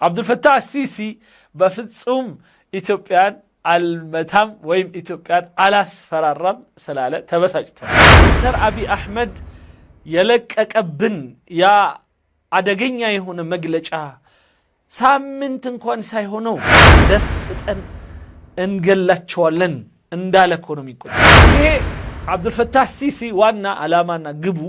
አብዱልፈታህ አሲሲ በፍጹም ኢትዮጵያን አልመታም ወይም ኢትዮጵያን አላስፈራራም ስላለ ተበሳጭቷል። ዶክተር አብይ አህመድ የለቀቀብን ያ አደገኛ የሆነ መግለጫ ሳምንት እንኳን ሳይሆነው ደፍጥጠን እንገላቸዋለን እንዳለ እኮ ነው የሚቆጠረው። ይሄ አብዱልፈታህ አሲሲ ዋና ዓላማና ግቡ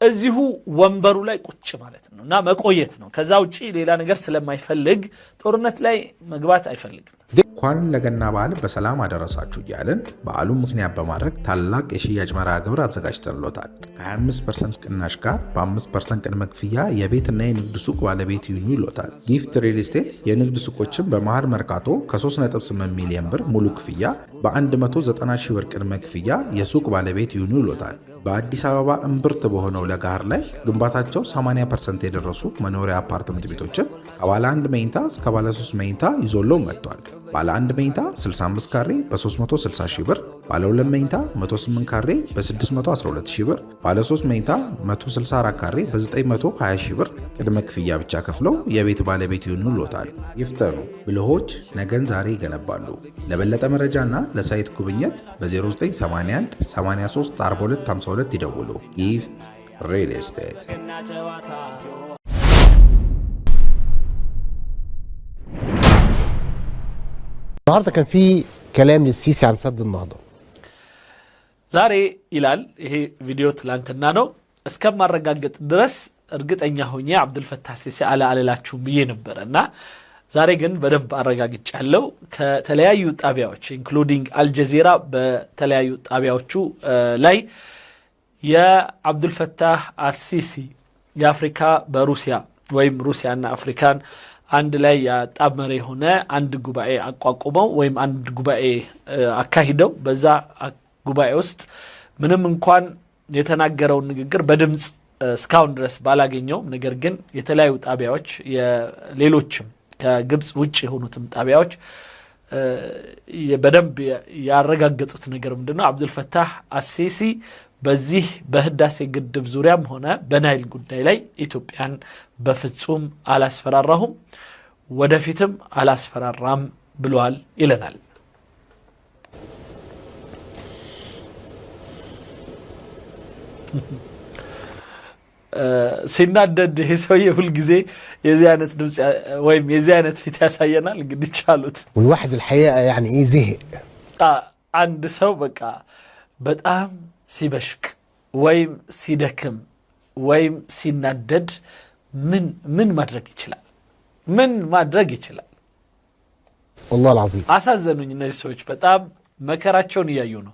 እዚሁ ወንበሩ ላይ ቁጭ ማለት ነውና መቆየት ነው። ከዛ ውጪ ሌላ ነገር ስለማይፈልግ ጦርነት ላይ መግባት አይፈልግም። እንኳን ለገና በዓል በሰላም አደረሳችሁ እያልን በዓሉን ምክንያት በማድረግ ታላቅ የሽያጭ መርሃ ግብር አዘጋጅተንሎታል። ከ25% ቅናሽ ጋር በ5% ቅድመ ክፍያ የቤትና የንግድ ሱቅ ባለቤት ይሁኑ ይሎታል። ጊፍት ሪል ስቴት የንግድ ሱቆችን በመሃል መርካቶ ከ3.8 ሚሊዮን ብር ሙሉ ክፍያ በ190 ሺህ ብር ቅድመ ክፍያ የሱቅ ባለቤት ይሁኑ ይሎታል። በአዲስ አበባ እምብርት በሆነው ለጋር ላይ ግንባታቸው 80% የደረሱ መኖሪያ አፓርትመንት ቤቶችን ከባለ 1 መኝታ እስከ ባለ 3 መኝታ ይዞለው መጥቷል። ባለ 1 መኝታ 65 ካሬ በ360 ሺህ ብር፣ ባለ 2 መኝታ 108 ካሬ በ612 ሺህ ብር፣ ባለ 3 መኝታ 164 ካሬ በ920 ሺህ ብር ቅድመ ክፍያ ብቻ ከፍለው የቤት ባለቤት ይሆኑልዎታል። ይፍጠኑ፣ ብልሆች ነገን ዛሬ ይገነባሉ። ለበለጠ መረጃና ለሳይት ጉብኝት በ0981 83 42 52 ይደውሉ። ጊፍት ሪል ስቴት። النهارده كان في كلام للسيسي عن سد النهضه. ዛሬ ይላል ይሄ ቪዲዮ ትላንትና ነው እስከማረጋግጥ ድረስ እርግጠኛ ሆኜ አብዱልፈታህ አሲሲ አላላችሁም ብዬ ነበርና ዛሬ ግን በደንብ አረጋግጫለሁ። ከተለያዩ ጣቢያዎች ኢንክሉዲንግ አልጀዚራ በተለያዩ ጣቢያዎቹ ላይ የአብዱልፈታህ አሲሲ የአፍሪካ በሩሲያ ወይም ሩሲያና አፍሪካን አንድ ላይ ያጣመረ የሆነ አንድ ጉባኤ አቋቁመው ወይም አንድ ጉባኤ አካሂደው በዛ ጉባኤ ውስጥ ምንም እንኳን የተናገረው ንግግር በድምጽ እስካሁን ድረስ ባላገኘው ነገር ግን የተለያዩ ጣቢያዎች የሌሎችም ከግብጽ ውጭ የሆኑትም ጣቢያዎች በደንብ ያረጋገጡት ነገር ምንድነው? አብዱልፈታህ አሲሲ በዚህ በህዳሴ ግድብ ዙሪያም ሆነ በናይል ጉዳይ ላይ ኢትዮጵያን በፍጹም አላስፈራራሁም ወደፊትም አላስፈራራም ብሏል ይለናል። ሲናደድ ይሄ ሰውዬ ሁሉ ጊዜ የዚህ አይነት ድምጽ ወይም የዚህ አይነት ፊት ያሳየናል። እንግዲህ ቻሉት والواحد الحقيقه يعني ايه زهق አንድ ሰው በቃ በጣም ሲበሽቅ ወይም ሲደክም ወይም ሲናደድ ምን ማድረግ ይችላል? ምን ማድረግ ይችላል? والله العظيم አሳዘኑኝ እነዚህ ሰዎች በጣም መከራቸውን እያዩ ነው።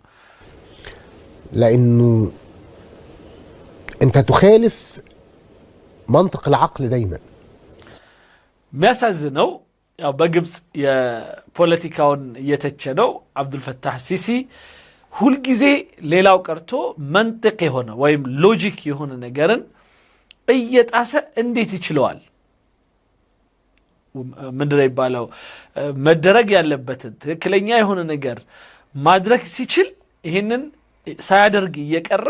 لانه انت تخالف منطق العقل دايما. የሚያሳዝነው ያው በግብጽ የፖለቲካውን እየተቸነው አብዱልፈታህ አሲሲ ሁሉ ጊዜ ሌላው ቀርቶ መንጥቅ የሆነ ወይም ሎጂክ የሆነ ነገርን እየጣሰ እንዴት ይችላል? ምንድነው ይባለው? መደረግ ያለበትን ትክክለኛ የሆነ ነገር ማድረግ ሲችል ይሄንን ሳያደርግ እየቀረ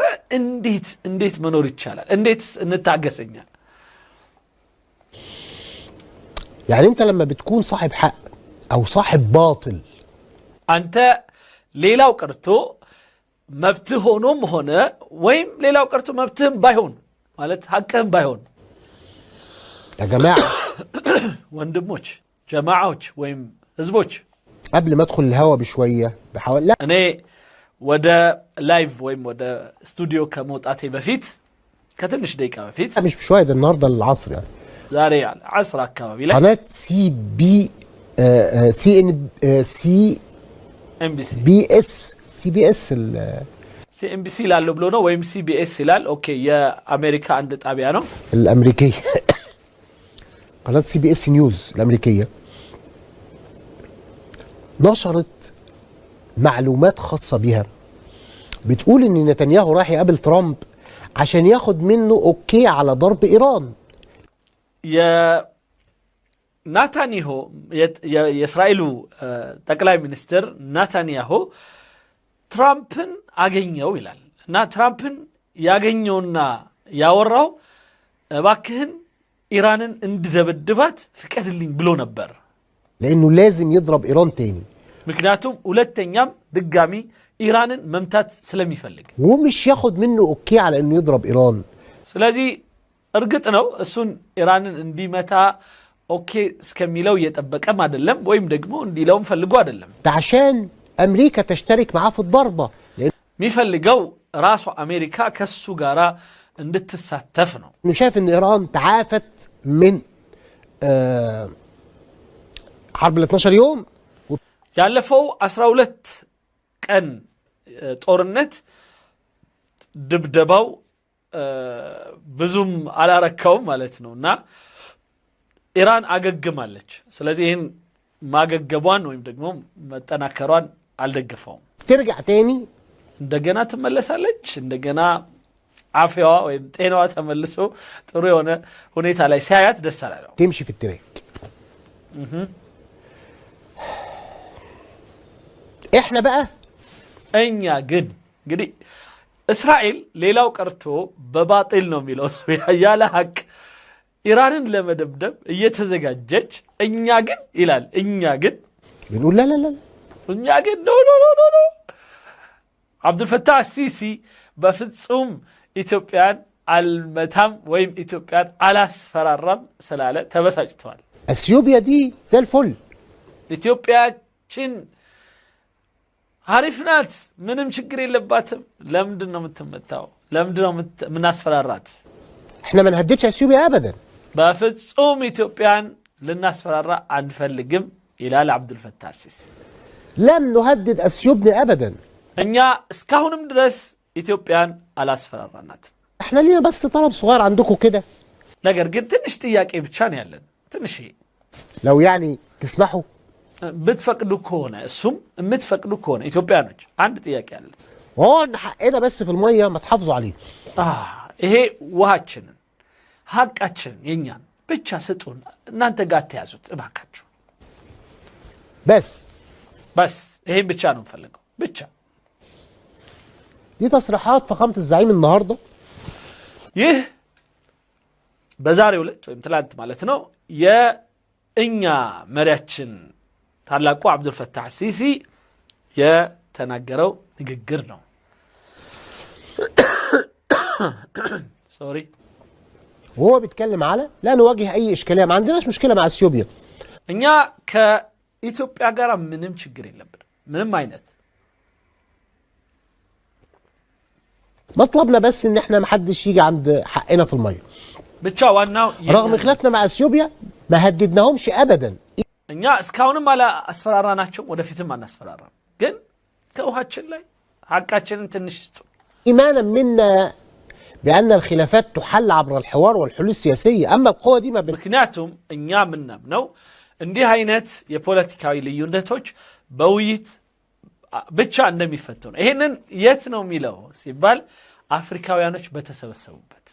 እንዴት መኖር ይቻላል? እንዴት እንታገሰኛ? يعني انت لما بتكون صاحب حق او صاحب باطل አንተ ሌላው ቀርቶ መብትህ ሆኖም ሆነ ወይም ሌላው ቀርቶ መብትህም ባይሆን ማለት ሐቅህም ባይሆን يا جماعه ወንድሞች ጀማዓዎች ወይም ህዝቦች قبل ما ادخل الهوا بشويه بحاول لا እኔ ወደ ላይቭ ወይም ወደ ስቱዲዮ ከመውጣቴ በፊት ከትንሽ ደቂቃ በፊት مش بشويه ده النهارده العصر يعني ዛሬ ዓስር አካባቢ ላይ قناه سي بي سي ان سي ኤምቢሲ بي اس ሲኤምቢሲ ላለው ብሎ ነው ወይም ሲቢኤስ ይላል። ኦኬ የአሜሪካ አንድ ጣቢያ ነው الامريكيه قناه سي بي اس نيوز الامريكيه نشرت معلومات خاصه بها بتقول ان نتنياهو راح يقابل ترامب عشان ياخد منه اوكي على ضرب ايران. ናታንያሁ የእስራኤሉ ጠቅላይ ሚኒስትር ናታንያሁ ትራምፕን አገኘው ይላል እና ትራምፕን ያገኘውና ያወራው እባክህን ኢራንን እንድደበድባት ፍቀድልኝ ብሎ ነበር لانه لازم يضرب ايران تاني ምክንያቱም ሁለተኛም ድጋሚ ኢራንን መምታት ስለሚፈልግ ومش ياخد منه اوكي على انه يضرب ايران ስለዚህ እርግጥ ነው እሱን ኢራንን እንዲመታ ኦኬ እስከሚለው እየጠበቀም አይደለም ወይም ደግሞ እንዲለውም ፈልጎ አይደለም عشان امريكا تشترك معاه في الضربه የሚፈልገው ራሱ አሜሪካ ከሱ ጋራ እንድትሳተፍ ነው انه شايف ان ايران تعافت من حرب ال 12 يوم ያለፈው 12 ቀን ጦርነት ድብደባው ብዙም አላረካውም ማለት ነውና ኢራን አገግማለች ስለዚህ ይሄን ማገገቧን ወይም ደግሞ መጠናከሯን አልደገፈውም ترجع تاني እንደገና ትመለሳለች እንደገና አፍያዋ ወይም ጤናዋ ተመልሶ ጥሩ የሆነ ሁኔታ ላይ ሲያያት ደስ አላለው تمشي في التراك احنا بقى እኛ ግን እንግዲህ እስራኤል ሌላው ቀርቶ በባጢል ነው የሚለው ያለ ሐቅ ኢራንን ለመደብደብ እየተዘጋጀች እኛ ግን ይላል እኛ ግን بنقول لا لا لا እኛ ግን ኖ ኖ ኖ ኖ አብዱልፈታህ አሲሲ በፍጹም ኢትዮጵያን አልመታም ወይም ኢትዮጵያን አላስፈራራም ስላለ ተበሳጭቷል اثيوبيا دي زي الفل ኢትዮጵያችን አሪፍ ናት ምንም ችግር የለባትም ለምንድን ነው የምትመታው ለምንድን ነው ምናስፈራራት احنا ما نهددش اثيوبيا ابدا በፍጹም ኢትዮጵያን ልናስፈራራ አንፈልግም ይላል አብዱልፈታህ አሲሲ لم نهدد اثيوبيا ابدا እኛ እስካሁንም ድረስ ኢትዮጵያን አላስፈራራናት احنا لينا بس طلب صغير عندكم كده ነገር ግን ትንሽ ጥያቄ ብቻ ነው ያለን ትንሽ لو يعني تسمحوا بتفقዱ ከሆነ እሱም የምትፈቅዱ ከሆነ ኢትዮጵያኖች አንድ ጥያቄ አለ هو حقنا بس في الميه ما تحافظوا عليه ይሄ ውሃችንን ሐቃችንን የኛን ብቻ ስጡን እናንተ ጋር ተያዙት እባካችሁ بس ይሄን ብቻ ነው ፈልገው ብቻ دي تصريحات فخامه الزعيم النهارده ይህ በዛሬው ዕለት ወይም ትላንት ማለት ነው የእኛ መሪያችን ታላቁ አብዱልፈታህ አሲሲ የተናገረው ንግግር ነው سوري وهو بيتكلم على لا نواجه اي اشكاليه ما عندناش مشكله مع اثيوبيا እኛ ከኢትዮጵያ ጋር ምንም ችግር የለብንም ምንም አይነት مطلبنا بس ان احنا ما حدش يجي عند حقنا في الميه ብቻ ዋናው رغم خلافنا مع اثيوبيا ما هددناهمش ابدا እኛ እስካሁንም አላ አስፈራራናቸው ወደፊትም አናስፈራራም ግን ከውሃችን ላይ ሐቃችንን ትንሽ ስጡ ايمانا منا بان الخلافات تحل عبر الحوار والحلول السياسيه اما القوه دي ما ምክንያቱም እኛ ምናምነው እንዲህ አይነት የፖለቲካዊ ልዩነቶች በውይይት ብቻ እንደሚፈቱ ነው ይሄንን የት ነው የሚለው ሲባል አፍሪካውያኖች በተሰበሰቡበት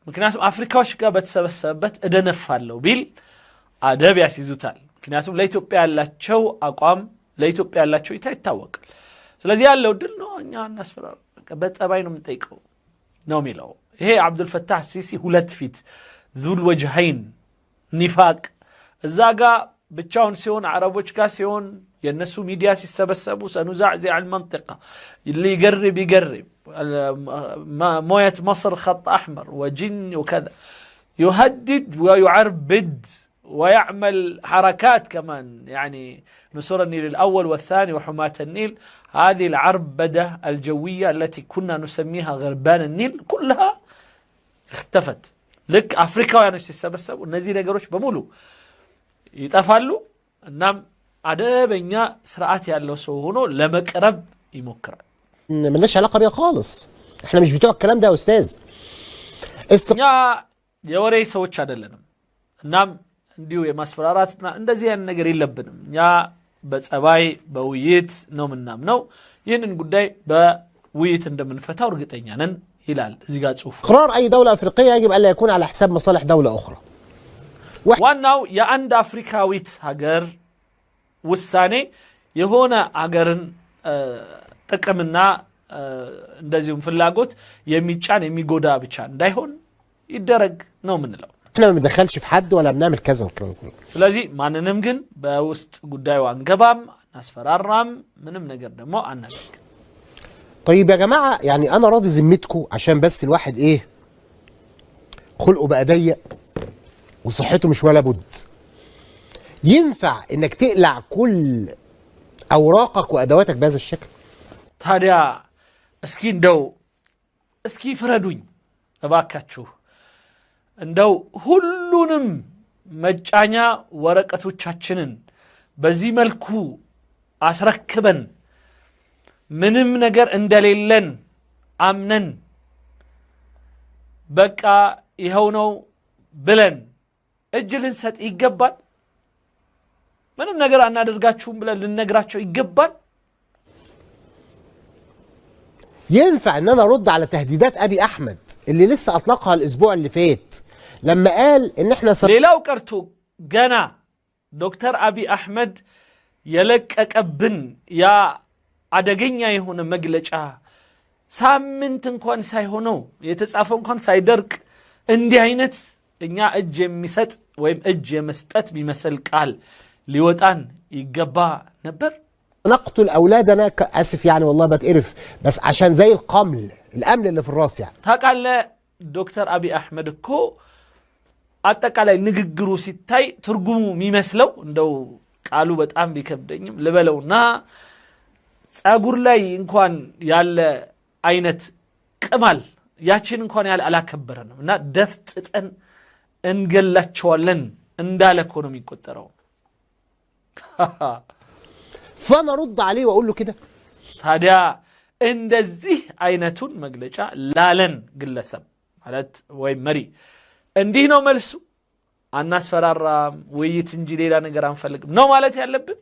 ምክንያቱም አፍሪካዎች ጋር በተሰበሰበበት እደነፋለው ቢል አደብ ያስይዙታል ምክንያቱም ለኢትዮጵያ ያላቸው አቋም ለኢትዮጵያ ያላቸው ይታወቃል ስለዚህ ያለው ድል ነው እኛ እናስፈራራ በጠባይ ነው የምንጠይቀው ነው የሚለው ይሄ አብዱልፈታህ አሲሲ ሁለት ፊት ذul وجهين ኒፋቅ እዛ ጋር ብቻውን ሲሆን አረቦች ጋር ሲሆን የነሱ ሚዲያ ሲሰበሰቡ سنزعزع المنطقه اللي يقرب مويه مصر خط احمر وجن وكذا يهدد ويعربد ويعمل حركات كمان يعني نسور النيل الأول والثاني وحماة النيل هذه العربدة الجوية التي كنا نسميها غربان النيل كلها اختفت لك أفريقيا يعني سيسبسب والنزيل يقروش بمولو يتفعلوا النام عدبنا سرعات يالله سوهونو لما قرب يمكر ملناش علاقة بيها خالص احنا مش بتوع الكلام ده يا أستاذ يا وري سوتش عدلنا النام እንዲሁ የማስፈራራት እንደዚህ ያን ነገር የለብንም ያ በጸባይ በውይይት ነው ምናምነው ይህንን ጉዳይ በውይይት እንደምንፈታው እርግጠኛ ነን ይላል እዚህ ጋር ጽሁፍ قرار اي دوله افريقيه يجب الا يكون على حساب مصالح دوله اخرى ዋናው የአንድ አፍሪካዊት ሀገር ውሳኔ የሆነ ሀገርን ጥቅምና እንደዚሁም ፍላጎት የሚጫን የሚጎዳ ብቻ እንዳይሆን ይደረግ ነው ምንለው احنا ما بندخلش في حد ولا بنعمل كذا والكلام كله. ስለዚህ ማንንም ግን በውስጥ ጉዳዩ አንገባም አናስፈራራም ምንም ነገር ደግሞ አናደርግ። طيب يا جماعه يعني انا راضي ذمتكم عشان بس الواحد ايه خلقه بقى ضيق وصحته مش ولا بد. ينفع انك تقلع كل اوراقك وادواتك بهذا الشكل؟ ታዲያ እስኪ እንደው እስኪ ፍረዱኝ እባካችሁ እንደው ሁሉንም መጫኛ ወረቀቶቻችንን በዚህ መልኩ አስረክበን ምንም ነገር እንደሌለን አምነን በቃ ይሄው ነው ብለን እጅ ልንሰጥ ይገባል? ምንም ነገር አናደርጋችሁም ብለን ልንነግራቸው ይገባል? ينفع ان انا ارد على تهديدات ابي احمد اللي لسه اطلقها الاسبوع اللي فات لما قال ان احنا ሌላው ቀርቶ ገና ዶክተር አብይ አህመድ የለቀቀብን ያ አደገኛ የሆነ መግለጫ ሳምንት እንኳን ሳይሆነው የተጻፈው እንኳን ሳይደርቅ እንዲህ አይነት እኛ እጅ የሚሰጥ ወይም እጅ የመስጠት ቢመስል ቃል ሊወጣን ይገባ ነበር? نقتل اولادنا اسف يعني والله بتقرف بس عشان زي الامل اللي في الراس يعني. ታቃለ ዶክተር አብይ አህመድ እኮ አጠቃላይ ንግግሩ ሲታይ ትርጉሙ የሚመስለው እንደው ቃሉ በጣም ቢከብደኝም ልበለውና ጸጉር ላይ እንኳን ያለ አይነት ቅማል ያችን እንኳን ያለ አላከበረንም እና ደፍጥጠን እንገላቸዋለን እንዳለ እኮ ነው የሚቆጠረው። فانا ارد عليه واقول له كده ታዲያ እንደዚህ አይነቱን መግለጫ ላለን ግለሰብ ማለት ወይ መሪ እንዲህ ነው መልሱ? አናስፈራራም ውይይት እንጂ ሌላ ነገር አንፈልግም ነው ማለት ያለብን?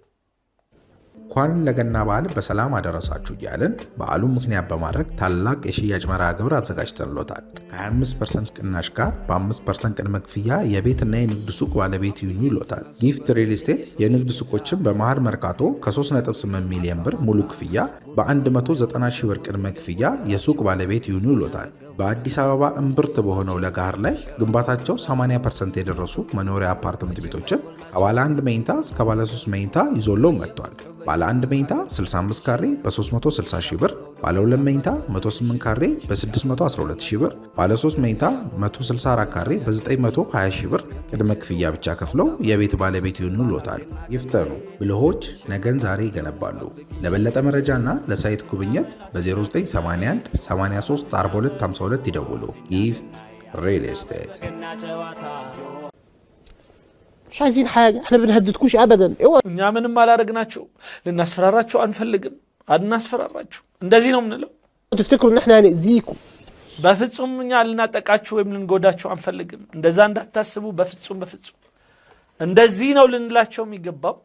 እንኳን ለገና በዓል በሰላም አደረሳችሁ እያልን በዓሉን ምክንያት በማድረግ ታላቅ የሽያጭ መርሃ ግብር አዘጋጅተንሎታል። ከ25% ቅናሽ ጋር በ5% ቅድመ ክፍያ የቤትና የንግድ ሱቅ ባለቤት ይሁኑ ይሎታል። ጊፍት ሪል ስቴት የንግድ ሱቆችን በመሃል መርካቶ ከ3.8 ሚሊዮን ብር ሙሉ ክፍያ በ190 ሺህ ብር ቅድመ ክፍያ የሱቅ ባለቤት ይሁኑ ይሎታል። በአዲስ አበባ እምብርት በሆነው ለጋር ላይ ግንባታቸው 80% የደረሱ መኖሪያ አፓርትመንት ቤቶችን ከባለ 1 መኝታ እስከ ባለ 3 መኝታ ይዞለው መጥቷል። ባለ 1 መኝታ 65 ካሬ በ360 ሺህ ብር፣ ባለ 2 መኝታ 108 ካሬ በ612 ሺህ ብር፣ ባለ 3 መኝታ 164 ካሬ በ920 ሺህ ብር ቅድመ ክፍያ ብቻ ከፍለው የቤት ባለቤት ይሁኑ ይሎታል። ይፍጠኑ፣ ብልሆች ነገን ዛሬ ይገነባሉ። ለበለጠ መረጃና ለሳይት ጉብኝት በ0981 83 42 52 ይደውሉ። ጊፍት ሪል ስቴት። مش عايزين حاجه احنا بنهددكوش ابدا. እኛ ምንም አላረግናችሁ ልናስፈራራችሁ አንፈልግም። አድናስፈራራችሁ እንደዚህ ነው ምንለው? تفتكروا ان احنا هنأذيكم؟ በፍጹም እኛ ልናጠቃችሁ ወይም ልንጎዳችሁ አንፈልግም። እንደዛ እንዳታስቡ በፍጹም በፍጹም። እንደዚህ ነው ልንላቸው የሚገባው።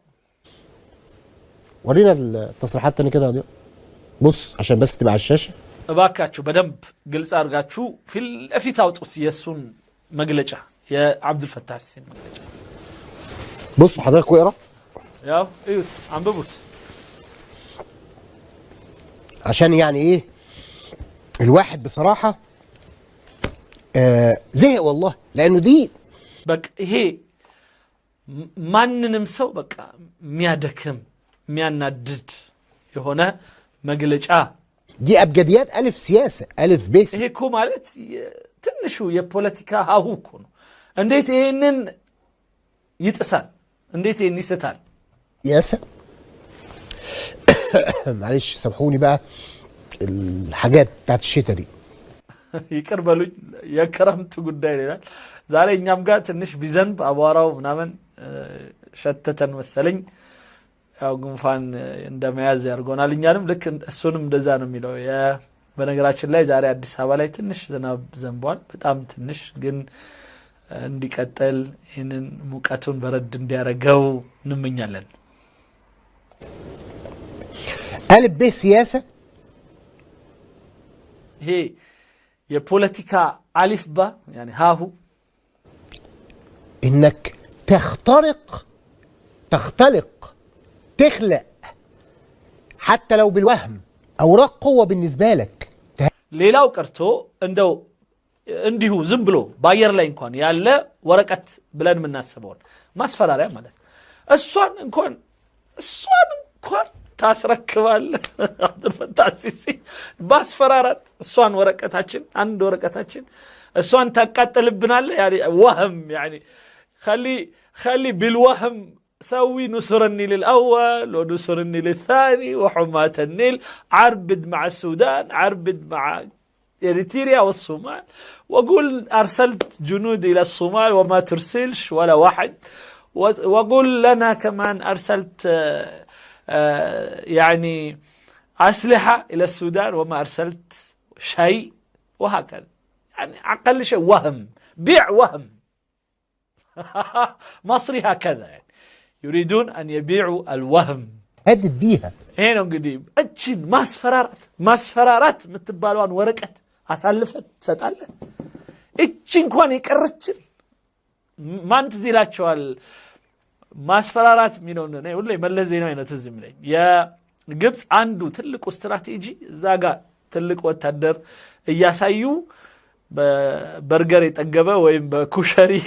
ورينا التصريحات تاني كده يا بص عشان بس تبقى على الشاشه. እባካችሁ በደንብ ግልጽ አድርጋችሁ ፊት ለፊት አውጡት የሱን መግለጫ የአብዱልፈታህ ሲን መግለጫ። بص حضرتك واقرا. ያው እዩት አንብቡት عشان يعني ايه الواحد بصراحه زهق والله لانه دي በቃ ይሄ ማንንም ሰው በቃ የሚያደክም የሚያናድድ የሆነ መግለጫ። دي ابجديات الف سياسه الف بس. ይሄ እኮ ማለት ትንሹ የፖለቲካ ሀሁ እኮ ነው። እንዴት ይሄንን ይጥሳል? እንዴት ይሄን ይስታል? ياسا معلش سامحوني بقى الحاجات بتاعت الشتاء دي. ይቅር በሉኝ የክረምቱ ጉዳይ ይላል። ዛሬ እኛም ጋር ትንሽ ቢዘንብ አቧራው ምናምን ሸተተን መሰለኝ። ያው ጉንፋን እንደመያዝ ያርጎናል እኛንም ልክ እሱንም እንደዛ ነው የሚለው። በነገራችን ላይ ዛሬ አዲስ አበባ ላይ ትንሽ ዝናብ ዘንቧል። በጣም ትንሽ ግን እንዲቀጥል ይህንን ሙቀቱን በረድ እንዲያረገው እንመኛለን። الف ب سياسه ይሄ የፖለቲካ አሊፍ ባ يعني هاهو انك تختلق تخلق حتى لو بالوهم اوراق قوه بالنسبه لك. ሌላው ቀርቶ እንደው እንዲሁ ዝም ብሎ ባየር ላይ እንኳን ያለ ወረቀት ብለን የምናስበውን ማስፈራሪያ ማለት እሷን እንኳን ታስረክባለህ አብዱልፈታህ ሲሲ ማስፈራራት እሷን ወረቀታችን አንድ ወረቀታችን እሷን ታቃጥልብናለህ يعني وهم يعني خلي بالوهم سوي نصر النيل الأول ونصر النيل الثاني وحماة النيل عربد مع السودان عربد مع إريتريا والصومال وأقول أرسلت جنود إلى الصومال وما ترسلش ولا واحد وأقول لنا كمان أرسلت يعني أسلحة إلى السودان وما أرسلت شيء وهكذا يعني أقل شيء وهم بيع وهم مصري هكذا يعني يريدون أن يبيعوا الوهم هدد بيها هنا قديم أجن مسفرارات متبالوان ورقت أسالفت ستالة أجن كواني كرتشل ما انتزيلات شوال مسفرارات مينون ولا يملزينو هنا تزم لي يا قبط عنده تلك استراتيجي زاقا تلك وتدر ياسايو برجر يتقبه ويم بكشري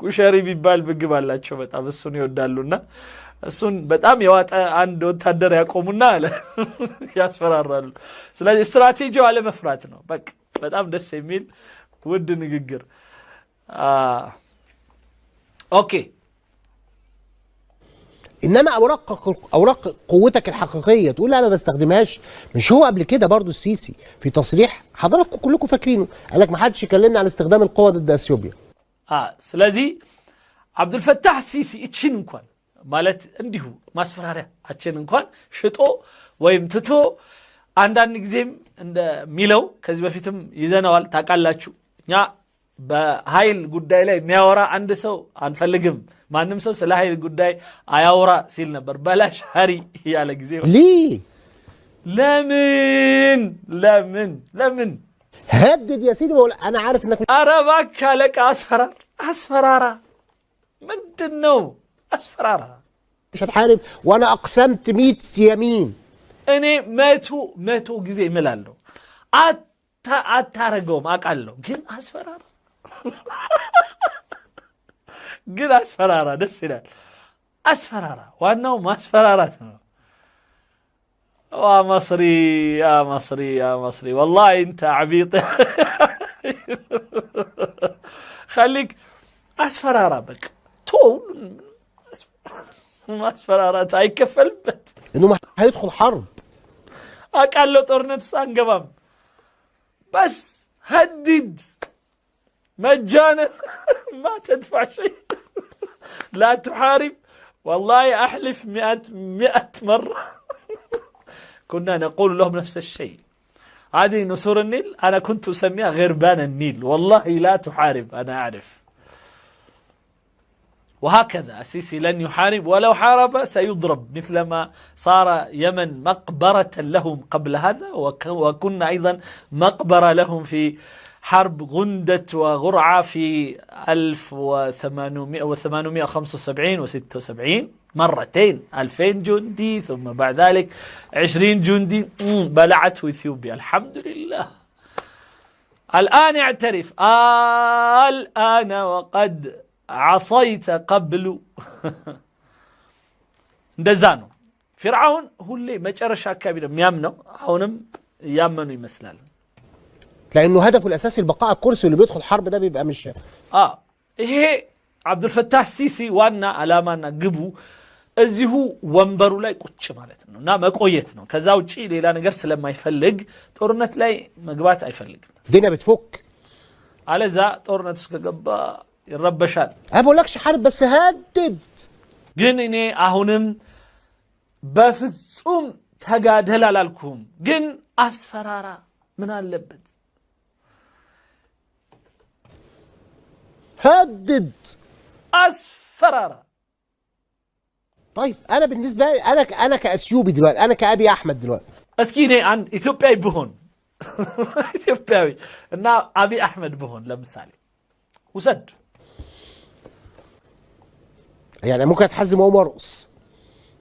كشري بيبال بقبالاتشو بتاع السون يودالونا السون بتأم يوات عند وتدر يقومنا له ياسفرارلو سلا استراتيجي على مفراتنا بتأم دس يميل ود نجيجر اوكي انما اوراق قوتك الحقيقيه تقول لا انا ما بستخدمهاش. مش هو قبل كده برضو السيسي في تصريح حضراتكم كلكم فاكرينه قال لك ما حدش يكلمنا عن استخدام القوه ضد اثيوبيا. سلازي عبد الفتاح السيسي اتشين انكوان مالت انديو ماسفراريا اتشين انكوان شطو ويم تتو አንዳንድ ጊዜም እንደ ሚለው ከዚህ በፊትም ይዘናል ታቃላችሁ ኛ በኃይል ጉዳይ ላይ የሚያወራ አንድ ሰው አንፈልግም ማንንም ሰው ስለ ኃይል ጉዳይ አያወራ ሲል ነበር በላሽ ሀሪ ያለ ጊዜ ለምን هدد يا سيدي بقول انا عارف انك አረባካ ለቃ አስፈራራ ምንድነው አስፈራራ مش هتحارب وانا اقسمت 100 يمين እኔ መቶ ጊዜ እምላለሁ አታረገውም አቃለሁ ግን አስፈራራ ደስ ይላል አስፈራራ ዋናው ማስፈራራት ነው يا مصري والله انت عبيط خليك اسفرارا بك تو مسفرارات هيكفلبت انه ما هيدخل حرب قال له طورنت سانغبام بس هدد مجانا ما تدفع شيء لا تحارب والله احلف 100 مرة كنا نقول لهم نفس الشيء هذه نصور النيل انا كنت اسميها غربان النيل والله لا تحارب انا اعرف وهكذا السيسي لن يحارب ولو حارب سيضرب مثلما صار يمن مقبرة لهم قبل هذا وكنا أيضا مقبرة لهم في حرب غندة وغرعة في 1875 و76 مرتين 2000 جندي ثم بعد ذلك 20 جندي بلعته إثيوبيا الحمد لله الآن يعترف الآن وقد عصيت قبل دزانو فرعون هو اللي مجرشا كبيرا ميامنو هونم يامنو يمثلال لانه هدفه الاساسي البقاء الكرسي واللي بيدخل حرب ده بيبقى مش ايه عبد الفتاح السيسي وانا علامانا قبو እዚሁ ወንበሩ ላይ ቁጭ ማለት ነው እና መቆየት ነው ከዛ ውጪ ሌላ ነገር ስለማይፈልግ ጦርነት ላይ መግባት አይፈልግም دينا بتفك አለዛ ጦርነት ውስጥ ከገባ ይረበሻል انا بقولكش حرب بس هدد ግን እኔ አሁንም በፍጹም ተጋደል አላልኩም ግን አስፈራራ ምን አለበት هدد أسفرارا طيب أنا بالنسبة لي أنا كأثيوبي دلوقتي أنا كأبي أحمد دلوقتي أسكيني عن إثيوبيا بهون إثيوبياوي إن أبي أحمد بهون لمثالي وسد يعني ممكن أتحزم وأقوم أرقص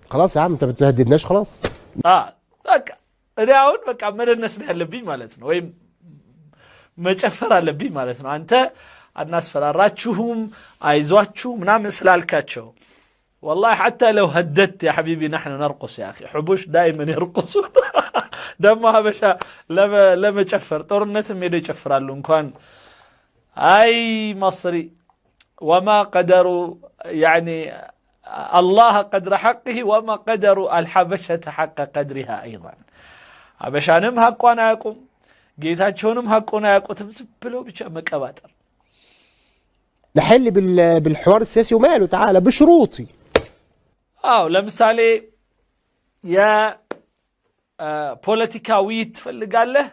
خلاص يا عم أنت بتهددناش خلاص እዳውን በቃ መደነስ ያለብኝ ማለት ነው ወይም መጨፈር አለብኝ ማለት ነው አንተ አናስፈራራችሁም አይዟችሁ ምናምን ስላልካቸው والله حتى لو هددت يا حبيبي نحن نرقص يا أخي حبوش دائما يرقصون دمها بشا لما يشفر طورنتهم يدو يشفرالون كان أي مصري وما قدروا يعني الله قدر حقه وما قدروا الحبشة حق قدرها أيضا حبشانم حقوانا يقوم جيتاتشونم حقوانا يقوم تمسبلو بشا مكباتر نحل بالحوار السياسي وماله تعالى بشروطي لمثالي يا بوليتيكاوي تفلقاله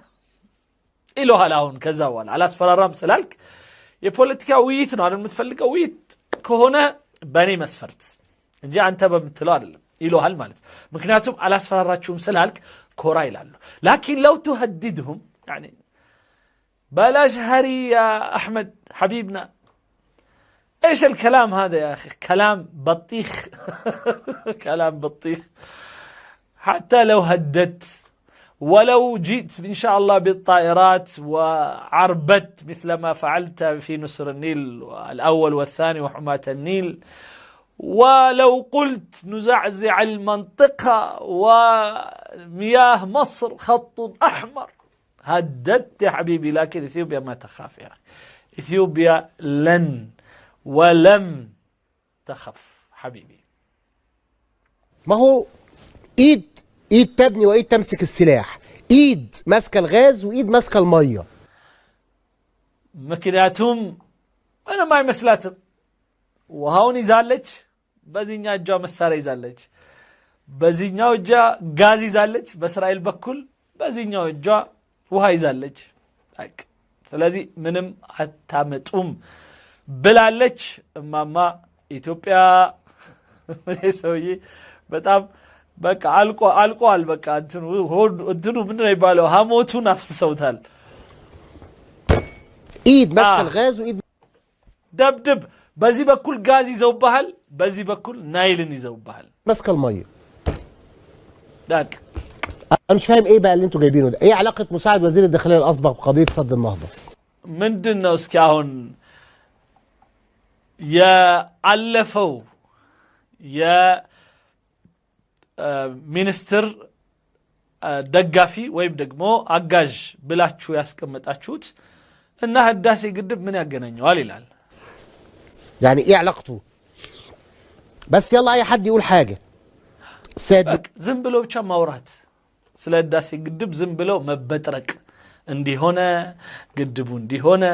إلو هلاهون كزاوال على اسفرارام سلالك يا بوليتيكاوي نعلم متفلقاوي كهونا بني مسفرت እንጂ አንተ በምትለው አይደለም إلو هل ማለት ምክንያቱም على اسفراراتهم سلالك كورا ይላሉ لكن لو تهددهم يعني بلاش هري يا أحمد حبيبنا ايش الكلام هذا يا اخي كلام بطيخ كلام بطيخ حتى لو هددت ولو جئت ان شاء الله بالطائرات وعربت مثل ما فعلت في نسر النيل الاول والثاني وحماة النيل ولو قلت نزعزع المنطقة ومياه مصر خط احمر هددت يا حبيبي لكن اثيوبيا ما تخاف يا اخي اثيوبيا لن ولم تخف حبيبي ما هو ايد تبني وايد تمسك السلاح ايد ماسكه الغاز وايد ماسكه الميه ምክንያቱም انا ما يመስላትም ውሃውን ይዛለች በዚህኛው እጇ መሳሪያ ይዛለች በዚህኛው እጇ ጋዝ ይዛለች በእስራኤል በኩል በዚህኛው እጇ ውሃ ይዛለች ስለዚህ ምንም አታመጡም ብላለች እማማ ኢትዮጵያ ሰውዬ በጣም በቃ አልቋል በቃ እንትኑ ምንድነው ይባለው ሐሞቱን አፍስሰውታል ايد ماسكه الغاز وايد دبدب በዚህ በኩል ጋዝ ይዘውባሃል በዚህ በኩል ናይልን ይዘውባሃል ماسكه الميه داك انا مش فاهم ايه بقى اللي انتوا جايبينه ده ايه علاقه مساعد وزير الداخليه الاسبق بقضيه سد النهضه ምንድነው እስኪ አሁን ያለፈው የሚኒስትር ደጋፊ ወይም ደግሞ አጋዥ ብላችሁ ያስቀመጣችሁት እና ህዳሴ ግድብ ምን ያገናኘዋል ይላል يعني ايه علاقته بس يلا اي حد يقول حاجه السيد ዝም ብሎ ብቻ ማውራት ስለ ህዳሴ ግድብ ዝም ብሎ መበጥረቅ እንዲሆነ ግድቡ እንዲሆነ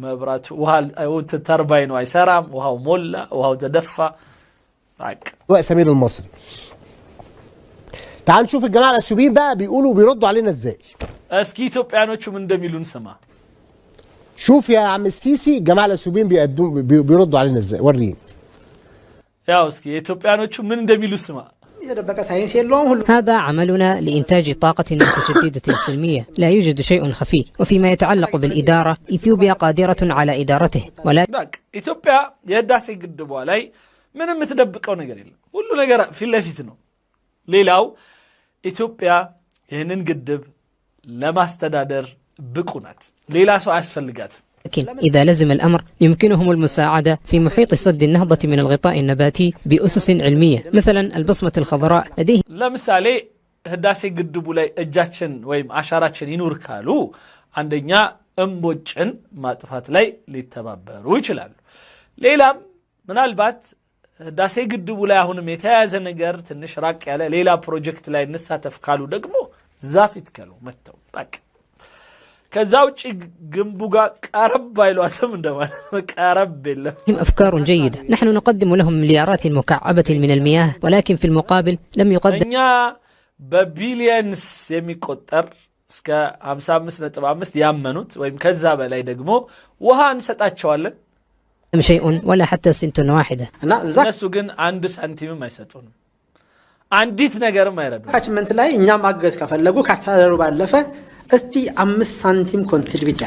መብራቱ ውሃው ተርባይኑ አይሰራም ውሃው ሞላ ውሃው ተደፋ سمير المصري تعال نشوف الجماعه الاثيوبيين بقى بيردوا علينا ازاي اسكي ኢትዮጵያኖቹ ምን እንደሚሉን ስማ شوف يا عم السيسي الجماعه الاثيوبيين بيردوا علينا ازاي وريني ያው እስኪ ኢትዮጵያኖቹ ምን እንደሚሉ ስማ هذا عملنا لإنتاج طاقة متجددة سلمية لا يوجد شيء خفي وفيما يتعلق بالإدارة إثيوبيا قادرة على إدارته ولكن إثيوبيا يدعسي قدبوا علي من متدبقوا نقر كل نقر في اللافت ليلاو إثيوبيا يهنن قدب لما استدادر بكونات ليلا سو أسفلقات لكن إذا لزم الأمر يمكنهم المساعدة في محيط سد النهضة من الغطاء النباتي بأسس علمية مثلا البصمة الخضراء لديه لمثالي هداسي قدبوا لي اجاتشن ويم عشاراتشن ينور كالو عندنا امبوجن ما تفات لي ليتبابرو يچلال ليلام من البات هداسي قدبوا لي هون ميتازن نجر تنش راك على ليلا بروجكت لاي نساتف كالو دقمو زافت كالو متو باك كزاوج جنبوغا قرب بايلواتم اندمان قرب بالله أفكار جيدة نحن نقدم لهم مليارات مكعبة من المياه ولكن في المقابل لم يقدم እኛ በቢሊየንስ የሚቆጠር እስከ 55.5 ያመኑት ወይም ከዛ በላይ ደግሞ ውሃ እንሰጣቸዋለን شيء ولا حتى سنت واحدة እነሱ ግን አንድ ሳንቲምም አይሰጡንም አንዲት ነገርም አይረዱም ካችመንት ላይ እኛ ማገዝ ከፈለጉ ካስተዳደሩ ባለፈ استي 5 سنتيم كونتريبيوت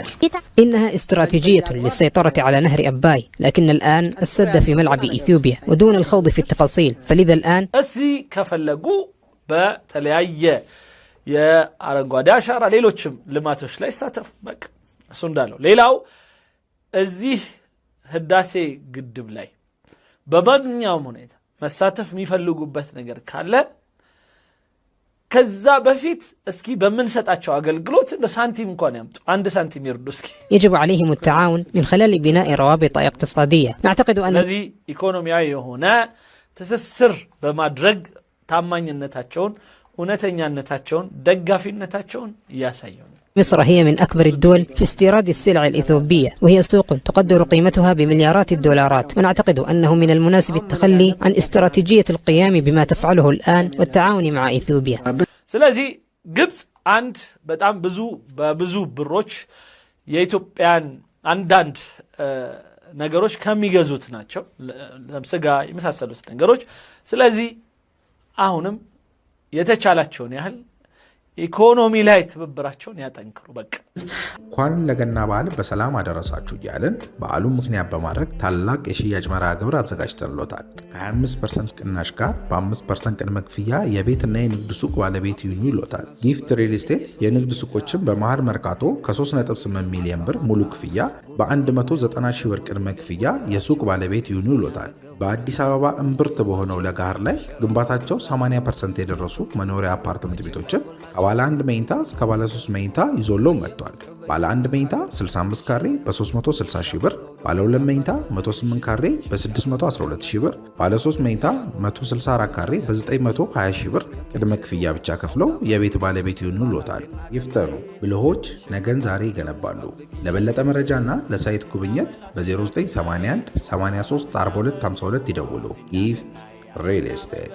إنها استراتيجية للسيطرة على نهر أباي لكن الآن السد في ملعب إثيوبيا ودون الخوض في التفاصيل فلذا الآن أسي كفلقو بتلعية የአረንጓዴ አሻራ ሌሎችም ልማቶች ላይ ይሳተፉ። በቃ እሱ እንዳለው ሌላው እዚህ ህዳሴ ግድብ ላይ በማንኛውም ሁኔታ መሳተፍ የሚፈልጉበት ነገር ካለ ከዛ በፊት እስኪ በመንሰጣቸው አገልግሎት በሳንቲም እንኳን ያምጡ አንድ ሳንቲም ይርዱ እስኪ يجب عليهم التعاون من خلال بناء روابط اقتصادية نعتقد أن ለዚህ ኢኮኖሚያዊ የሆነ ትስስር በማድረግ ታማኝነታቸውን እውነተኛነታቸውን ደጋፊነታቸውን ያሳያሉ مصر هي من أكبر الدول في استيراد السلع الإثيوبية وهي سوق تقدر قيمتها بمليارات الدولارات ونعتقد أنه من المناسب التخلي عن استراتيجية القيام بما تفعله الآن والتعاون مع إثيوبيا ስለዚህ ግብጽ አንድ በጣም በብዙ ብሮች የኢትዮጵያን አንዳንድ ነገሮች ከሚገዙት ናቸው ለምስጋ የመሳሰሉት ነገሮች ስለዚህ አሁንም የተቻላቸውን ያህል ኢኮኖሚ ላይ ትብብራቸውን ያጠንክሩ በቃ እንኳን ለገና በዓል በሰላም አደረሳችሁ እያልን በዓሉን ምክንያት በማድረግ ታላቅ የሽያጭ መርሃ ግብር አዘጋጅተንሎታል። ከ25% ቅናሽ ጋር በ5% ቅድመ ክፍያ የቤትና የንግድ ሱቅ ባለቤት ይሁኑ ይሎታል። ጊፍት ሪል ስቴት የንግድ ሱቆችን በመሃል መርካቶ ከ3.8 ሚሊዮን ብር ሙሉ ክፍያ በ190 ሺህ ብር ቅድመ ክፍያ የሱቅ ባለቤት ይሁኑ ይሎታል። በአዲስ አበባ እምብርት በሆነው ለጋር ላይ ግንባታቸው 80% የደረሱ መኖሪያ አፓርትመንት ቤቶችን ከባለ 1 መኝታ እስከ ባለ 3 መኝታ ይዞለው መጥቷል። ባለ 1 መኝታ 65 ካሬ በ360 ሺህ ብር፣ ባለ 2 መኝታ 108 ካሬ በ612 ሺህ ብር፣ ባለ 3 መኝታ 164 ካሬ በ920 ሺህ ብር ቅድመ ክፍያ ብቻ ከፍለው የቤት ባለቤት ይሆኑልዎታል። ይፍጠኑ፣ ብልሆች ነገን ዛሬ ይገነባሉ። ለበለጠ መረጃና ለሳይት ጉብኝት በ0981 83 42 52 ይደውሉ። ጊፍት ሪል ስቴት